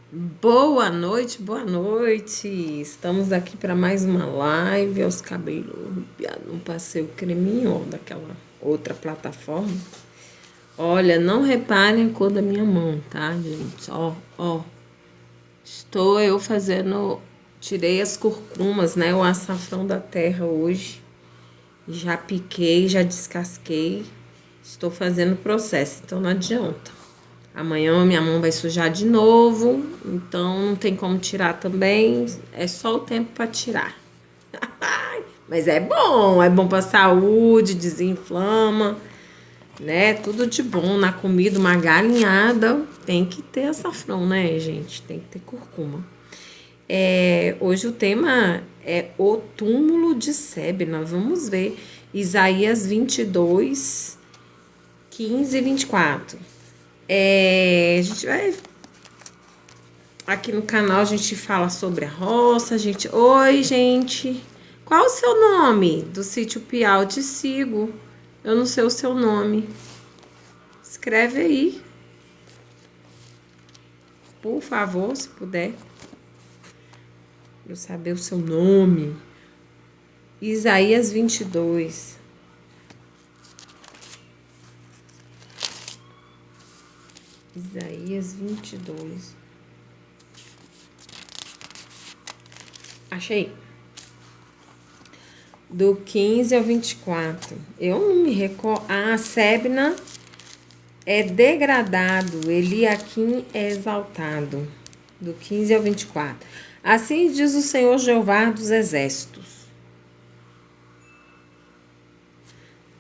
Boa noite, boa noite. Estamos aqui para mais uma live aos cabelos arrepiados. Não passei o creminho daquela outra plataforma. Olha, não reparem a cor da minha mão, tá, gente? Ó. Estou eu fazendo. Tirei as curcumas, né? O açafrão da terra hoje. Já piquei, já descasquei. Estou fazendo o processo, então não adianta. Amanhã minha mão vai sujar de novo, então não tem como tirar também. É só o tempo para tirar. Mas é bom para saúde, desinflama, né? Tudo de bom na comida, uma galinhada tem que ter açafrão, né, gente? Tem que ter curcuma. Hoje o tema é o túmulo de Sebe. Nós vamos ver Isaías 22, 15 e 24. A gente vai. Aqui no canal a gente fala sobre a roça. Oi, gente. Qual o seu nome do sítio Piau? Eu te sigo. Eu não sei o seu nome. Escreve aí, por favor, se puder. Eu saber o seu nome. Isaías 22. Isaías 22. Achei. Do 15 ao 24. Eu não me recordo. Sebna é degradado, Eliaquim é exaltado. Do 15 ao 24. Assim diz o Senhor Jeová dos Exércitos.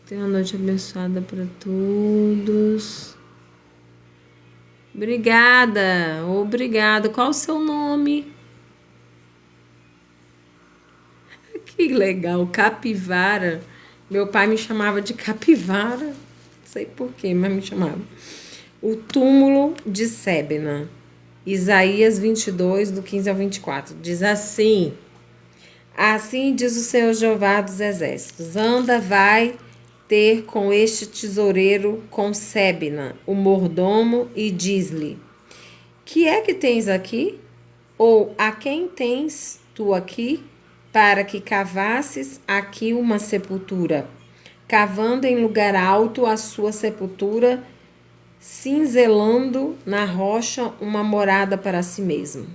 Tenha uma noite abençoada para todos. Obrigada. Qual o seu nome? Que legal, capivara. Meu pai me chamava de capivara. Não sei porquê, mas me chamava. O túmulo de Sebna. Isaías 22, do 15 ao 24. Diz assim: Assim diz o Senhor Jeová dos Exércitos: Anda, vai ter com este tesoureiro, com Sebna, o mordomo, e diz-lhe: Que é que tens aqui? Ou a quem tens tu aqui? Para que cavasses aqui uma sepultura, cavando em lugar alto a sua sepultura, cinzelando na rocha uma morada para si mesmo.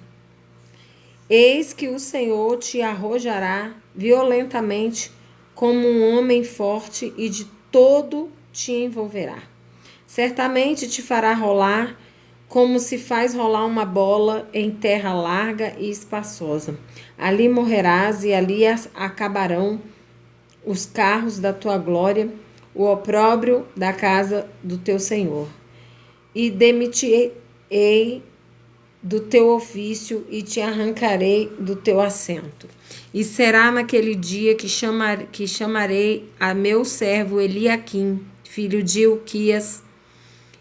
Eis que o Senhor te arrojará violentamente como um homem forte e de todo te envolverá. Certamente te fará rolar como se faz rolar uma bola em terra larga e espaçosa. Ali morrerás e ali acabarão os carros da tua glória, o opróbrio da casa do teu Senhor. E demitirei do teu ofício e te arrancarei do teu assento. E será naquele dia que chamarei a meu servo Eliaquim, filho de Hilquias,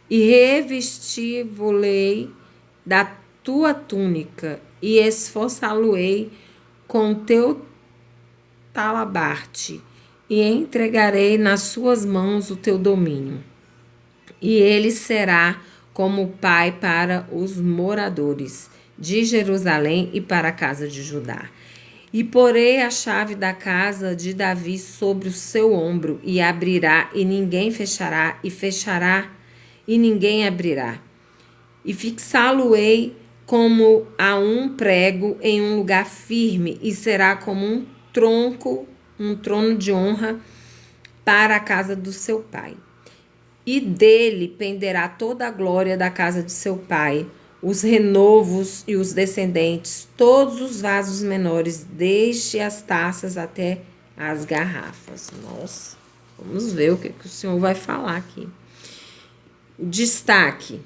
e revesti-vo-lei da tua túnica, e esforçá-lo-ei com teu talabarte, e entregarei nas suas mãos o teu domínio. E ele será como pai para os moradores de Jerusalém e para a casa de Judá. E porei a chave da casa de Davi sobre o seu ombro, e abrirá, e ninguém fechará, e fechará, e ninguém abrirá. E fixá-lo-ei como a um prego em um lugar firme, e será como um trono de honra para a casa do seu pai. E dele penderá toda a glória da casa de seu pai, os renovos e os descendentes, todos os vasos menores, desde as taças até as garrafas. Nossa, vamos ver o que o Senhor vai falar aqui. Destaque: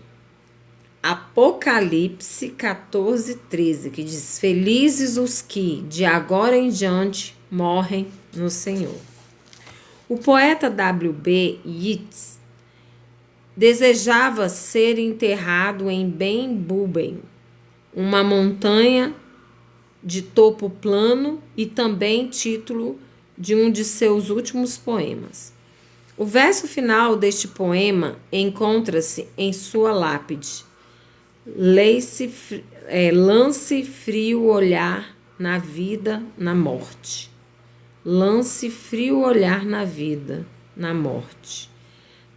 Apocalipse 14, 13, que diz: Felizes os que, de agora em diante, morrem no Senhor. O poeta W.B. Yeats desejava ser enterrado em Ben Buben, uma montanha de topo plano e também título de um de seus últimos poemas. O verso final deste poema encontra-se em sua lápide. lance frio olhar na vida, na morte. Lance frio olhar na vida, na morte.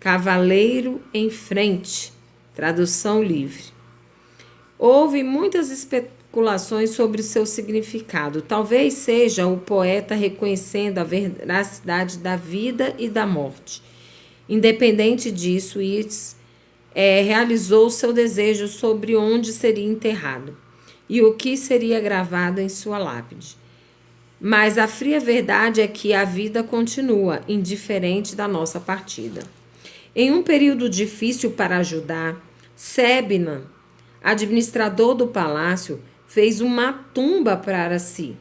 Cavaleiro em frente, tradução livre. Houve muitas especulações sobre seu significado. Talvez seja o poeta reconhecendo a veracidade da vida e da morte. Independente disso, Yeats realizou seu desejo sobre onde seria enterrado e o que seria gravado em sua lápide. Mas a fria verdade é que a vida continua, indiferente da nossa partida. Em um período difícil para Judá, Sebna, administrador do palácio, fez uma tumba para si,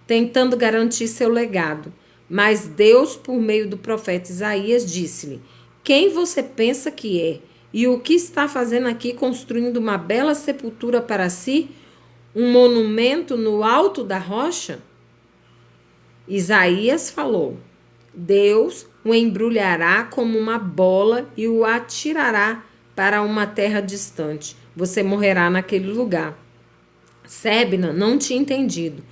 tentando garantir seu legado. Mas Deus, por meio do profeta Isaías, disse-lhe: quem você pensa que é? E o que está fazendo aqui, construindo uma bela sepultura para si? Um monumento no alto da rocha? Isaías falou: Deus o embrulhará como uma bola e o atirará para uma terra distante. Você morrerá naquele lugar. Sebna não tinha entendido.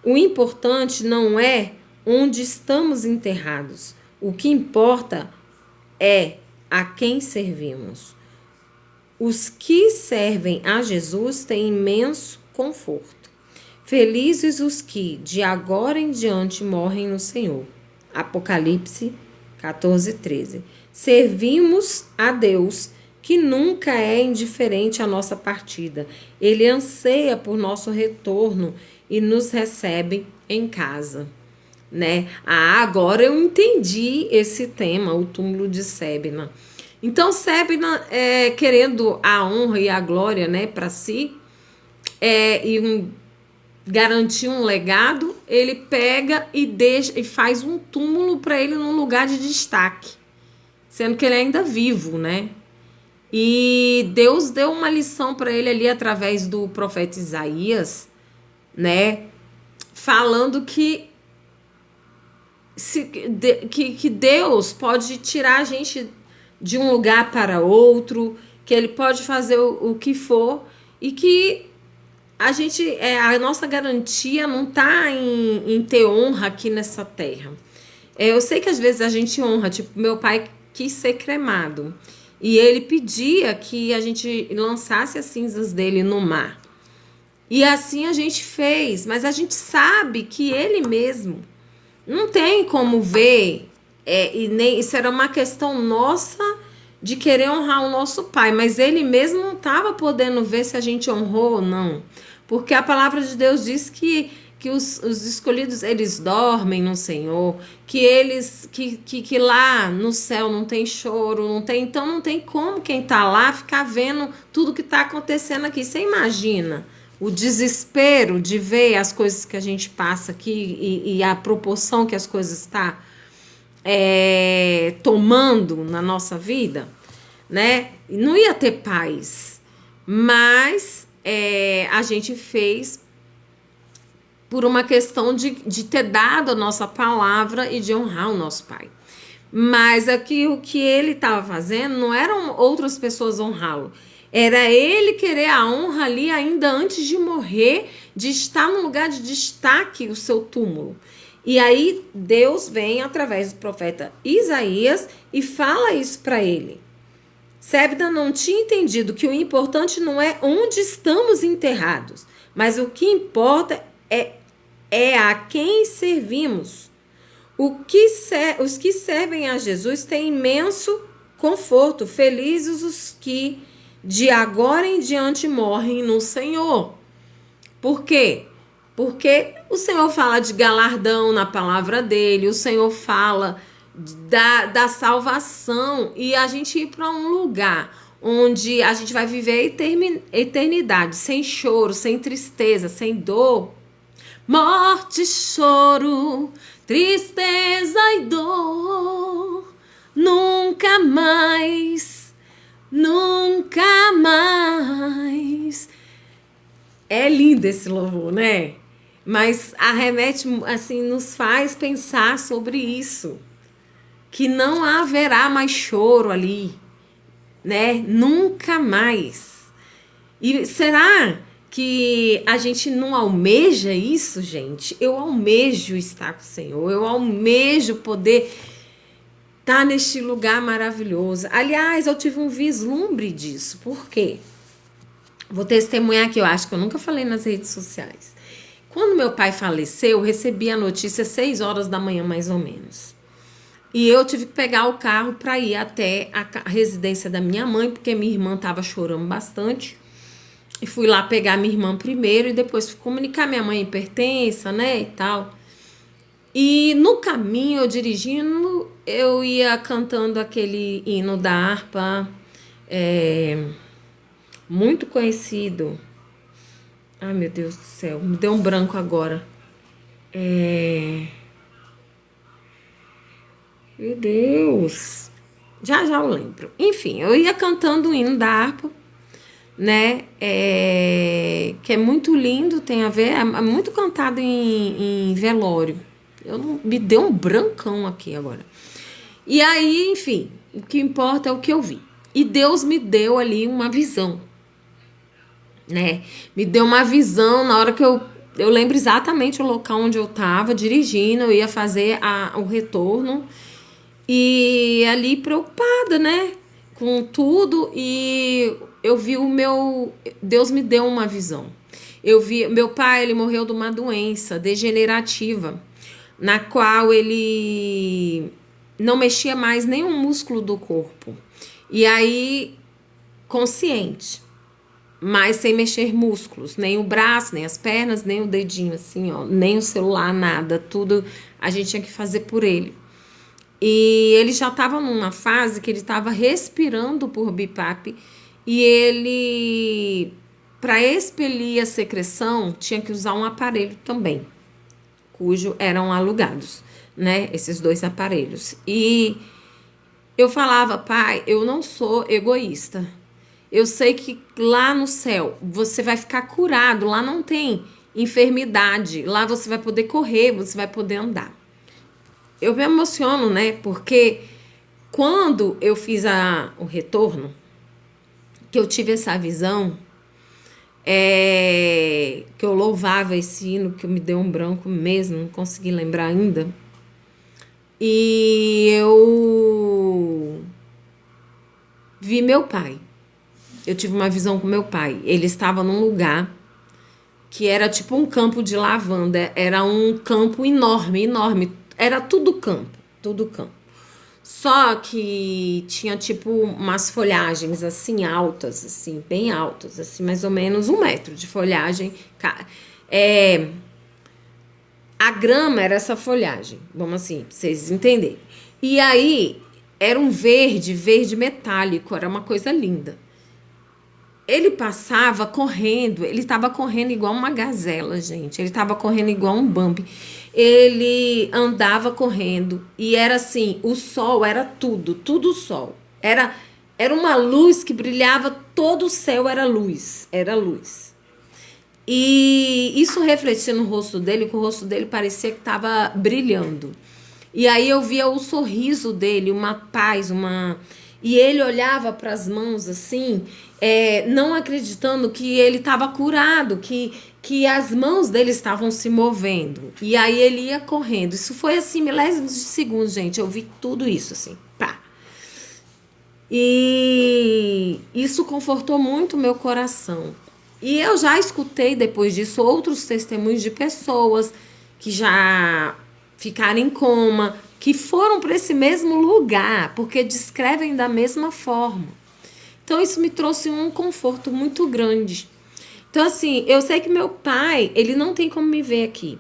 O importante não é onde estamos enterrados. O que importa é a quem servimos. Os que servem a Jesus têm imenso conforto. Felizes os que, de agora em diante, morrem no Senhor. Apocalipse 14:13. Servimos a Deus, que nunca é indiferente à nossa partida. Ele anseia por nosso retorno e nos recebe em casa. Né? Agora eu entendi esse tema, o túmulo de Sebna. Então, Sebna, querendo a honra e a glória, né, para si, garantir um legado, ele pega e faz um túmulo para ele num lugar de destaque, sendo que ele é ainda vivo, né? E Deus deu uma lição para ele ali através do profeta Isaías, né? Falando que Deus pode tirar a gente de um lugar para outro, que ele pode fazer o que for, e que a nossa garantia não está em ter honra aqui nessa terra. Eu sei que às vezes a gente honra, tipo, meu pai quis ser cremado, e ele pedia que a gente lançasse as cinzas dele no mar. E assim a gente fez, mas a gente sabe que ele mesmo não tem como ver, e nem isso era uma questão nossa de querer honrar o nosso pai, mas ele mesmo não estava podendo ver se a gente honrou ou não, porque a palavra de Deus diz que os escolhidos, eles dormem no Senhor, que lá no céu não tem choro, então não tem como quem está lá ficar vendo tudo que está acontecendo aqui. Você imagina o desespero de ver as coisas que a gente passa aqui e a proporção que as coisas estão tomando na nossa vida, né? Não ia ter paz, mas a gente fez por uma questão de ter dado a nossa palavra e de honrar o nosso pai. Mas aqui o que ele estava fazendo não eram outras pessoas honrá-lo, era ele querer a honra ali ainda antes de morrer, de estar num lugar de destaque, o seu túmulo. E aí Deus vem através do profeta Isaías e fala isso para ele. Sebna não tinha entendido que o importante não é onde estamos enterrados, mas o que importa é a quem servimos. Os que servem a Jesus têm imenso conforto. Felizes os que de agora em diante morrem no Senhor. Por quê? Porque o Senhor fala de galardão na palavra dele, o Senhor fala da salvação, e a gente ir para um lugar onde a gente vai viver a eternidade, sem choro, sem tristeza, sem dor. Morte, choro, tristeza e dor, nunca mais, nunca mais. É lindo esse louvor, né? Mas arremete, assim, nos faz pensar sobre isso, que não haverá mais choro ali, né? Nunca mais. E será que a gente não almeja isso, gente? Eu almejo estar com o Senhor, eu almejo poder estar neste lugar maravilhoso. Aliás, eu tive um vislumbre disso. Por quê? Vou testemunhar aqui, eu acho que eu nunca falei nas redes sociais. Quando meu pai faleceu, eu recebi a notícia às 6 horas da manhã, mais ou menos. E eu tive que pegar o carro para ir até a residência da minha mãe, porque minha irmã estava chorando bastante. E fui lá pegar minha irmã primeiro e depois fui comunicar minha mãe hipertensa, né, e tal. E no caminho, eu dirigindo, eu ia cantando aquele hino da harpa, muito conhecido. Ai, meu Deus do céu, me deu um branco agora. Meu Deus. Já eu lembro. Enfim, eu ia cantando o hino da harpa, né? Que é muito lindo, tem a ver, é muito cantado em velório. Me deu um brancão aqui agora. E aí, enfim, o que importa é o que eu vi. E Deus me deu ali uma visão, né? Me deu uma visão na hora que eu lembro exatamente o local onde eu estava dirigindo, eu ia fazer o retorno. E ali preocupada, né? Com tudo. E eu vi Deus me deu uma visão. Eu vi... Meu pai, ele morreu de uma doença degenerativa, na qual ele não mexia mais nenhum músculo do corpo. E aí, consciente, mas sem mexer músculos. Nem o braço, nem as pernas, nem o dedinho, assim, ó. Nem o celular, nada. Tudo a gente tinha que fazer por ele. E ele já estava numa fase que ele estava respirando por BiPAP e ele, para expelir a secreção, tinha que usar um aparelho também, cujo eram alugados, né? Esses 2 aparelhos. E eu falava, pai, eu não sou egoísta. Eu sei que lá no céu você vai ficar curado, lá não tem enfermidade, lá você vai poder correr, você vai poder andar. Eu me emociono, né? Porque quando eu fiz o retorno, que eu tive essa visão, que eu louvava esse hino, que me deu um branco mesmo, não consegui lembrar ainda. E eu vi meu pai. Eu tive uma visão com meu pai. Ele estava num lugar que era tipo um campo de lavanda. Era um campo enorme, enorme. Era tudo campo, tudo campo. Só que tinha tipo umas folhagens assim altas, assim, bem altas, assim, mais ou menos 1 metro de folhagem. A grama era essa folhagem, vamos assim, pra vocês entenderem. E aí era um verde, verde metálico, era uma coisa linda. Ele passava correndo, ele estava correndo igual uma gazela, gente. Ele estava correndo igual um Bambi. Ele andava correndo e era assim, o sol era tudo sol. Era uma luz que brilhava, todo o céu era luz, era luz. E isso refletia no rosto dele, que o rosto dele parecia que estava brilhando. E aí eu via o sorriso dele, uma paz, E ele olhava para as mãos assim, não acreditando que ele estava curado, que as mãos dele estavam se movendo. E aí ele ia correndo. Isso foi assim, milésimos de segundos, gente. Eu vi tudo isso assim, pá. E isso confortou muito o meu coração. E eu já escutei depois disso outros testemunhos de pessoas que já ficaram em coma, que foram para esse mesmo lugar, porque descrevem da mesma forma. Então isso me trouxe um conforto muito grande. Então assim, eu sei que meu pai, ele não tem como me ver aqui,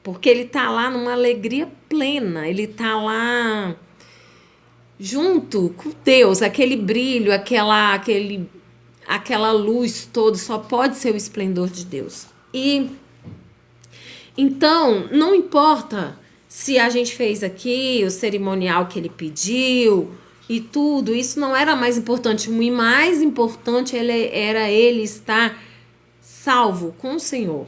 porque ele tá lá numa alegria plena, ele tá lá junto com Deus, aquele brilho, aquela luz toda, só pode ser o esplendor de Deus. E então, não importa se a gente fez aqui o cerimonial que ele pediu e tudo, isso não era mais importante. O mais importante era ele estar salvo com o Senhor.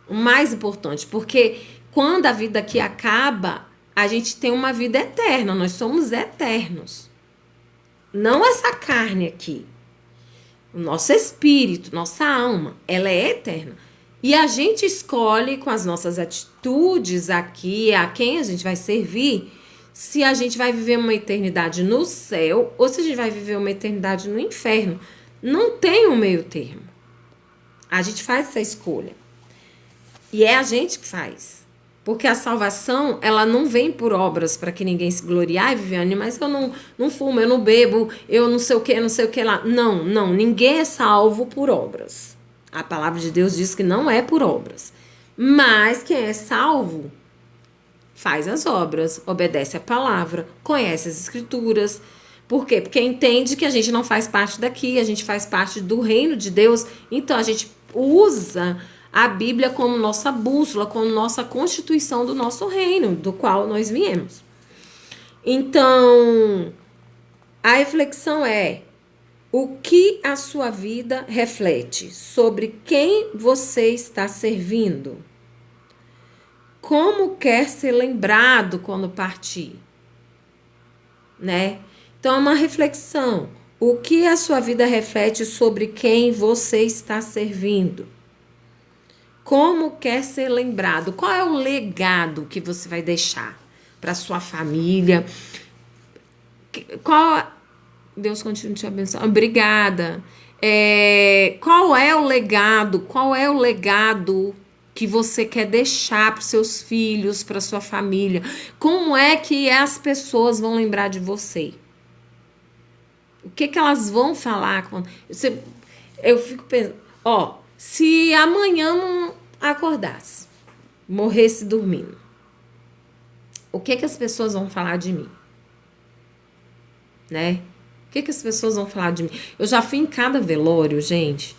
O mais importante, porque quando a vida aqui acaba, a gente tem uma vida eterna, nós somos eternos. Não essa carne aqui. O nosso espírito, nossa alma, ela é eterna. E a gente escolhe com as nossas atitudes aqui, a quem a gente vai servir, se a gente vai viver uma eternidade no céu ou se a gente vai viver uma eternidade no inferno. Não tem um meio termo. A gente faz essa escolha. E é a gente que faz. Porque a salvação, ela não vem por obras para que ninguém se glorie. Ai, Viviane, mas eu não fumo, eu não bebo, eu não sei o que lá. Não, ninguém é salvo por obras. A palavra de Deus diz que não é por obras. Mas quem é salvo faz as obras, obedece a palavra, conhece as escrituras. Por quê? Porque entende que a gente não faz parte daqui, a gente faz parte do reino de Deus. Então a gente usa a Bíblia como nossa bússola, como nossa constituição do nosso reino, do qual nós viemos. Então, a reflexão é: o que a sua vida reflete sobre quem você está servindo? Como quer ser lembrado quando partir? Né? Então, é uma reflexão. O que a sua vida reflete sobre quem você está servindo? Como quer ser lembrado? Qual é o legado que você vai deixar para sua família? Deus continue te abençoando. Obrigada. Qual é o legado? Qual é o legado que você quer deixar para os seus filhos, para sua família? Como é que as pessoas vão lembrar de você? O que elas vão falar? Eu fico pensando, se amanhã não acordasse, morresse dormindo, o que as pessoas vão falar de mim? Né? O que as pessoas vão falar de mim? Eu já fui em cada velório, gente.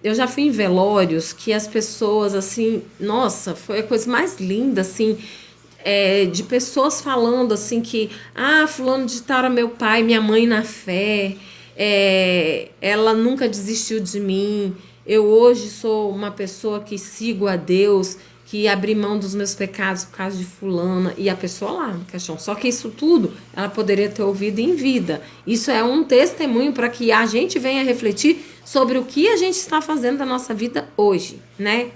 Eu já fui em velórios que as pessoas, assim, nossa, foi a coisa mais linda, assim, de pessoas falando, assim, que, fulano de tal era meu pai, minha mãe na fé, ela nunca desistiu de mim, eu hoje sou uma pessoa que sigo a Deus, que abri mão dos meus pecados por causa de fulana, e a pessoa lá no caixão. Só que isso tudo ela poderia ter ouvido em vida. Isso é um testemunho para que a gente venha refletir sobre o que a gente está fazendo da nossa vida hoje, né?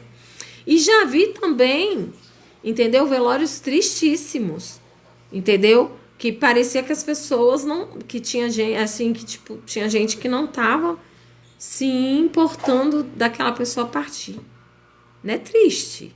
E já vi também, entendeu? Velórios tristíssimos, entendeu? Que parecia que as pessoas não... Que tinha gente, assim, que tipo, tinha gente que não tava se importando daquela pessoa partir. Não é triste?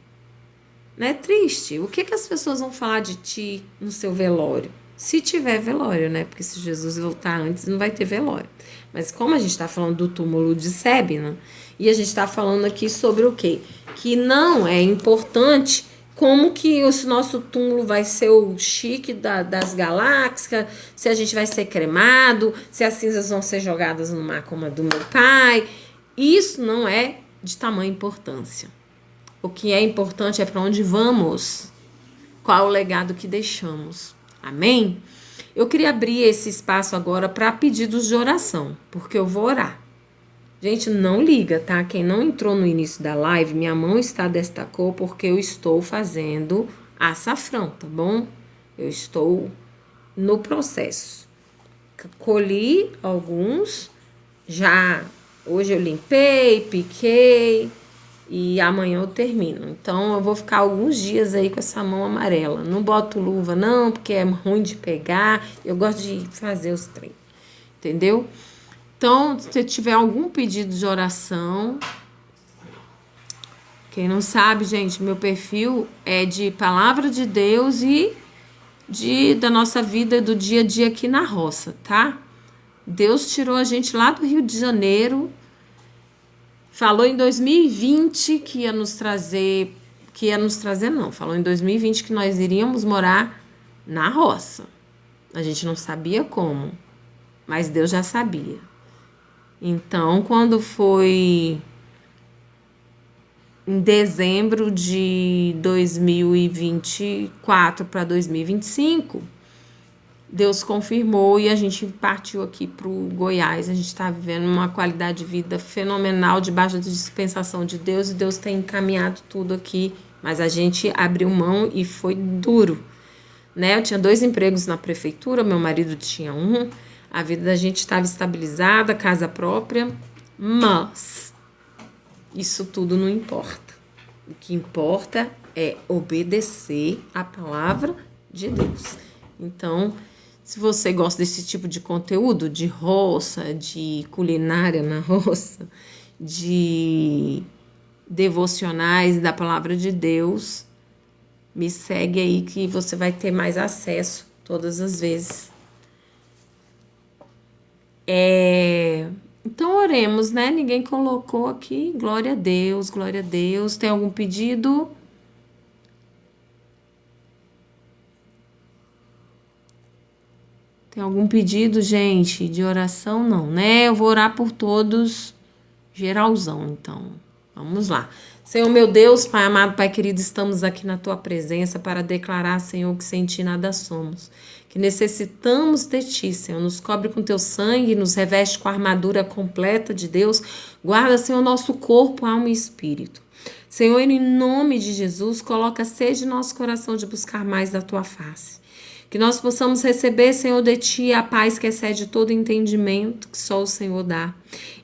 Não é triste? O que as pessoas vão falar de ti no seu velório? Se tiver velório, né? Porque se Jesus voltar antes, não vai ter velório. Mas como a gente está falando do túmulo de Sébina, e a gente está falando aqui sobre o quê? Que não é importante como que o nosso túmulo vai ser o chique das galáxias, se a gente vai ser cremado, se as cinzas vão ser jogadas no mar como a do meu pai. Isso não é de tamanha importância. O que é importante é para onde vamos, qual é o legado que deixamos. Amém? Eu queria abrir esse espaço agora para pedidos de oração, porque eu vou orar. Gente, não liga, tá? Quem não entrou no início da live, minha mão está destacou porque eu estou fazendo açafrão, tá bom? Eu estou no processo. Colhi alguns, já hoje eu limpei, piquei e amanhã eu termino. Então eu vou ficar alguns dias aí com essa mão amarela. Não boto luva não, porque é ruim de pegar. Eu gosto de fazer os treinos, entendeu? Então, se tiver algum pedido de oração, quem não sabe, gente, meu perfil é de palavra de Deus e da nossa vida do dia a dia aqui na roça, tá? Deus tirou a gente lá do Rio de Janeiro, falou em 2020 que ia nos trazer não, falou em 2020 que nós iríamos morar na roça. A gente não sabia como, mas Deus já sabia. Então, quando foi em dezembro de 2024 para 2025, Deus confirmou e a gente partiu aqui para o Goiás. A gente está vivendo uma qualidade de vida fenomenal debaixo da dispensação de Deus, e Deus tem encaminhado tudo aqui, mas a gente abriu mão e foi duro, né? Eu tinha 2 empregos na prefeitura, meu marido tinha um. A vida da gente estava estabilizada, casa própria, Mas isso tudo não importa. O que importa é obedecer a palavra de Deus. Então, se você gosta desse tipo de conteúdo, de roça, de culinária na roça, de devocionais da palavra de Deus, me segue aí que você vai ter mais acesso todas as vezes. Então oremos, né? Ninguém colocou aqui. Glória a Deus, glória a Deus. Tem algum pedido? Tem algum pedido, gente, de oração? Não, né? Eu vou orar por todos, geralzão, então. Vamos lá. Senhor, meu Deus, Pai amado, Pai querido, estamos aqui na Tua presença para declarar, Senhor, que sem Ti nada somos. Que necessitamos de Ti, Senhor. Nos cobre com Teu sangue, nos reveste com a armadura completa de Deus. Guarda, Senhor, nosso corpo, alma e espírito. Senhor, em nome de Jesus, coloca sede em nosso coração de buscar mais da Tua face. Que nós possamos receber, Senhor, de Ti a paz que excede todo entendimento que só o Senhor dá.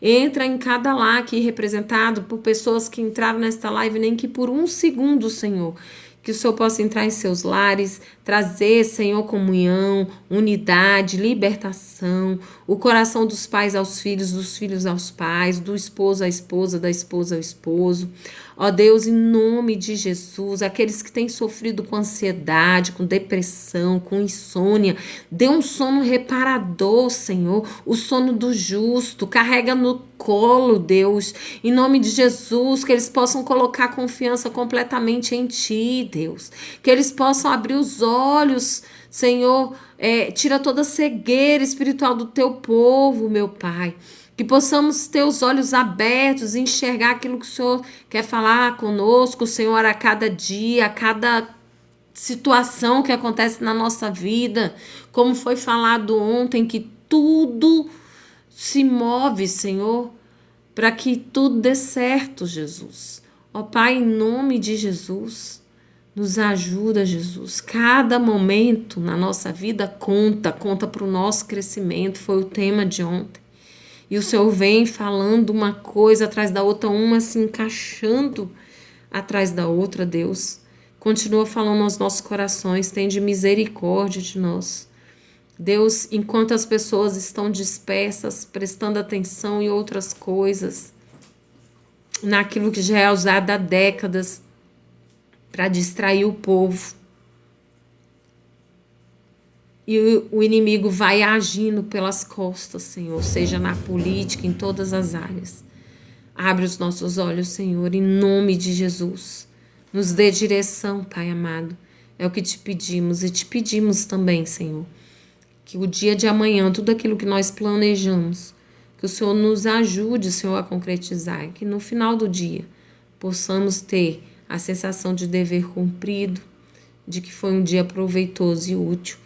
Entra em cada lar aqui representado por pessoas que entraram nesta live, nem que por um segundo, Senhor. Que o Senhor possa entrar em seus lares, trazer, Senhor, comunhão, unidade, libertação, o coração dos pais aos filhos, dos filhos aos pais, do esposo à esposa, da esposa ao esposo. Ó Deus, em nome de Jesus, aqueles que têm sofrido com ansiedade, com depressão, com insônia, dê um sono reparador, Senhor, o sono do justo, carrega no colo, Deus, em nome de Jesus, que eles possam colocar confiança completamente em Ti, Deus, que eles possam abrir os olhos, Senhor, tira toda a cegueira espiritual do Teu povo, meu Pai, que possamos ter os olhos abertos e enxergar aquilo que o Senhor quer falar conosco, Senhor, a cada dia, a cada situação que acontece na nossa vida, como foi falado ontem, que tudo se move, Senhor, para que tudo dê certo, Jesus. Ó Pai, em nome de Jesus, nos ajuda, Jesus. Cada momento na nossa vida conta para o nosso crescimento, foi o tema de ontem. E o Senhor vem falando uma coisa atrás da outra, uma se encaixando atrás da outra, Deus. Continua falando aos nossos corações, tende misericórdia de nós. Deus, enquanto as pessoas estão dispersas, prestando atenção em outras coisas, naquilo que já é usado há décadas para distrair o povo, e o inimigo vai agindo pelas costas, Senhor, seja na política, em todas as áreas. Abre os nossos olhos, Senhor, em nome de Jesus. Nos dê direção, Pai amado. É o que te pedimos e te pedimos também, Senhor, que o dia de amanhã, tudo aquilo que nós planejamos, que o Senhor nos ajude, Senhor, a concretizar, que no final do dia possamos ter a sensação de dever cumprido, de que foi um dia proveitoso e útil.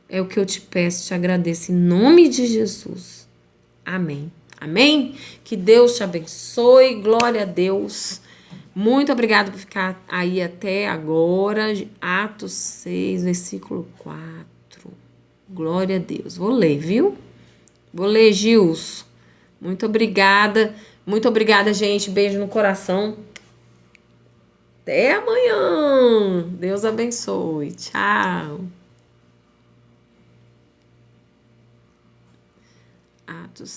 É o que eu te peço, te agradeço em nome de Jesus. Amém. Amém? Que Deus te abençoe. Glória a Deus. Muito obrigada por ficar aí até agora. Atos 6, versículo 4. Glória a Deus. Vou ler, viu? Vou ler, Gilson. Muito obrigada. Muito obrigada, gente. Beijo no coração. Até amanhã. Deus abençoe. Tchau. Atos